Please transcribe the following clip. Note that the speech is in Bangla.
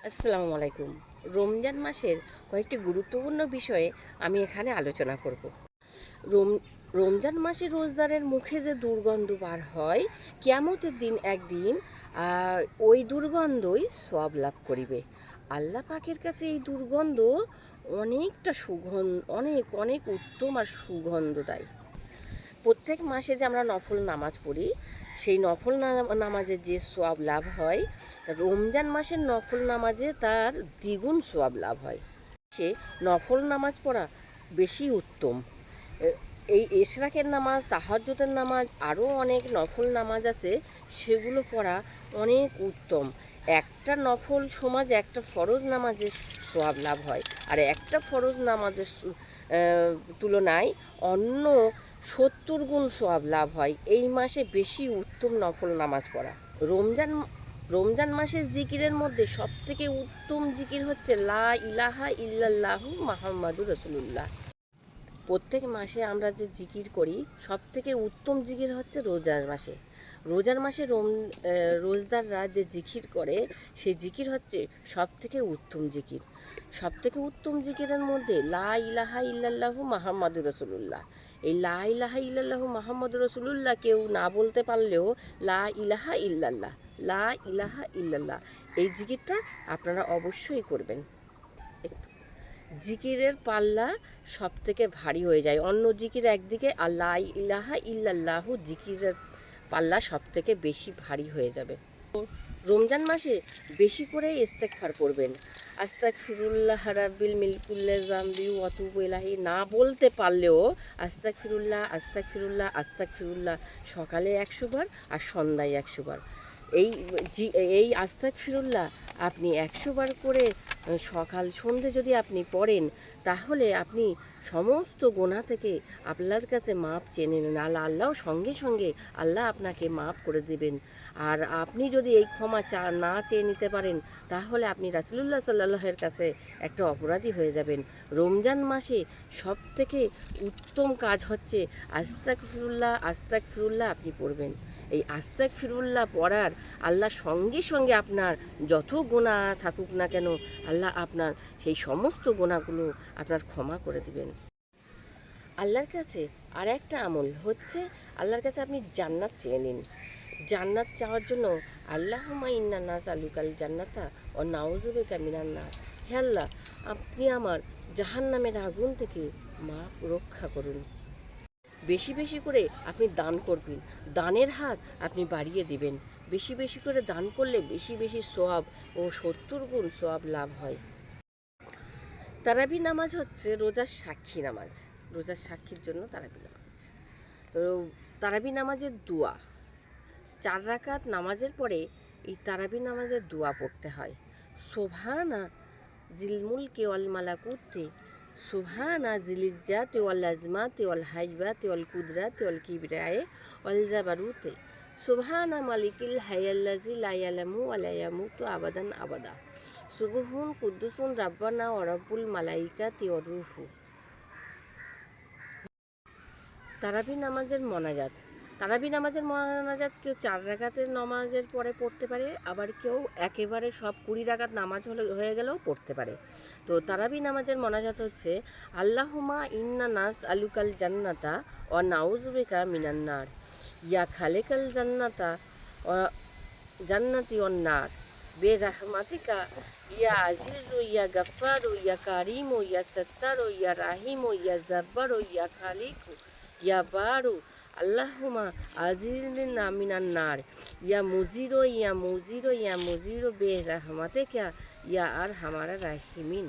আসসালামু আলাইকুম। রমজান মাসের কয়েকটি গুরুত্বপূর্ণ বিষয়ে আমি এখানে আলোচনা করব। রম রমজান মাসে রোজদারের মুখে যে দুর্গন্ধ বার হয়, কিয়ামতের দিন একদিন ওই দুর্গন্ধই সওয়াব লাভ করিবে। আল্লাহ পাকের কাছে এই দুর্গন্ধ অনেকটা অনেক অনেক উত্তম আর সুগন্ধদায়ী। প্রত্যেক মাসে যে আমরা নফল নামাজ পড়ি, সেই নফল নামাজের যে সোয়াব লাভ হয়, রমজান মাসের নফল নামাজে তার দ্বিগুণ সোয়াব লাভ হয়। সে নফল নামাজ পড়া বেশি উত্তম। এই এশরাকের নামাজ, তাহাজ্জুদের নামাজ, আরও অনেক নফল নামাজ আছে, সেগুলো পড়া অনেক উত্তম। একটা নফল সমাজ একটা ফরজ নামাজের সোয়াব লাভ হয়, আর একটা ফরজ নামাজের তুলনায় অন্য 70 গুণ সোয়াব লাভ হয়। এই মাসে বেশি উত্তম নফল নামাজ পড়া। রমজান মাসের জিকিরের মধ্যে সবথেকে উত্তম জিকির হচ্ছে লা ইলাহা ইল্লাল্লাহু মুহাম্মাদুর রাসূলুল্লাহ। প্রত্যেক মাসে আমরা যে জিকির করি, সবথেকে উত্তম জিকির হচ্ছে রোজার মাসে রোজদাররা যে জিকির করে, সেই জিকির হচ্ছে সবথেকে উত্তম জিকির। সবথেকে উত্তম জিকিরের মধ্যে লা ইলাহা ইল্লাল্লাহু মুহাম্মাদুর রাসূলুল্লাহ। এই লা ইলাহা ইল্লাল্লাহু মুহাম্মাদুর রাসূলুল্লাহ কেউ না বলতে পারলেও লা ইলাহা ইল্লাল্লাহ, লা ইলাহা ইল্লাল্লাহ এই জিকিরটা আপনারা অবশ্যই করবেন। জিকিরের পাল্লা সব থেকে ভারী হয়ে যায়। অন্য জিকির একদিকে, আর লা ইলাহা ইল্লাল্লাহু জিকিরের পাল্লা সব থেকে বেশি ভারী হয়ে যাবে। রমজান মাসে বেশি করে ইস্তেগফার করবেন। আস্তাগফিরুল্লাহ রাব্বিল মিলকুল্লি জামবি ওয়া আতুবু ইলাইহি না বলতে পারলেও আস্তাগফিরুল্লাহ আস্তাগফিরুল্লাহ আস্তাগফিরুল্লাহ সকালে 100 বার আর সন্ধ্যায় 100 বার। এই এই আস্তাগফিরুল্লাহ আপনি 100 বার করে সকাল সন্ধে যদি আপনি পড়েন, তাহলে আপনি সমস্ত গোনা থেকে আল্লাহর কাছে মাপ চেয়ে নেন। আল্লাহ সঙ্গে সঙ্গে আল্লাহ আপনাকে মাপ করে দেবেন। আর আপনি যদি এই ক্ষমা না চেয়ে নিতে পারেন, তাহলে আপনি রাসূলুল্লাহ সাল্লাল্লাহু কাছে একটা অপরাধী হয়ে যাবেন। রমজান মাসে সব থেকে উত্তম কাজ হচ্ছে আস্তাগফিরুল্লাহ আস্তাগফিরুল্লাহ আপনি পড়বেন। এই আস্তাগফিরুল্লাহ পড়ার আল্লাহ সঙ্গে সঙ্গে আপনার যত গুনাহ থাকুক না কেন, আল্লাহ আপনার সেই সমস্ত গুনাহগুলো আপনার ক্ষমা করে দিবেন। আল্লাহর কাছে আর একটা আমল হচ্ছে, আল্লাহর কাছে আপনি জান্নাত চেয়ে নিন। জান্নাত চাওয়ার জন্য আল্লাহুম্মা ইন্না নাসআলুকাল জান্নাতা ওয়া নাউযু বিকা মিনান নার। হে আল্লাহ, আপনি আমার জাহান্নামের আগুন থেকে রক্ষা করুন। বেশি বেশি করে আপনি দান করবেন, দানের হাত আপনি বাড়িয়ে দিবেন। বেশি বেশি করে দান করলে বেশি বেশি সওয়াব ও 70 গুণ সওয়াব লাভ হয়। তারাবি নামাজ হচ্ছে রোজার সাক্ষী নামাজ। রোজার সাক্ষীর জন্য তারাবি নামাজ। তো তারাবি নামাজের দোয়া, 4 রাকাত নামাজের পরে এই তারাবি নামাজের দোয়া পড়তে হয়। সুবহানা জিল মুলকি ওয়াল মালাকুতি, সুবহানা জিল ইজ্জাতি ওয়াল আজমাতি ওয়াল হাইবাতি ওয়াল কুদরাতি ওয়াল কিবরিয়ায়ে ওয়াল জাবারুতি, সুবহানা মালিকিল হাইয়াল্লাযী লা ইয়ালামু ওয়া লা ইয়ামুতু আবাদান আবাদা, সুবহুন কুদ্দুসুন রাব্বানা ওয়া রাব্বুল মালাইকাতি ওয়ার রূহু। তারাবি নামাজের মোনাজাত। তারাবি নামাজের মোনাজাত কেউ 4 রাকাতের নামাজের পরে পড়তে পারে, আবার কেউ একেবারে সব 20 রাকাত নামাজ হয়ে গেলেও পড়তে পারে। তো তারাবি নামাজের মোনাজাত হচ্ছে আল্লাহুম্মা ইন্না নাসআলুকাল জান্নাতা ওয়া নাউযু বিকা মিনান নার, ইয়া খালিকাল জান্নাতা ওয়া জান্নাতি ওয়ান নার বিরহমাতিকা ইয়া আজিজু ইয়া গাফফারু ইয়া কারিমু ইয়া সাত্তারু ইয়া রাহিমু ইয়া জাব্বারু ইয়া খালিকু ইয়া বারু আল্লাহুমা আজিলনা মিনান নার, ইয়া মুজিরো ইয়া মুজিরো ইয়া মুজিরো বে রহমাতিকা ইয়া আরহামার রাহিমিন।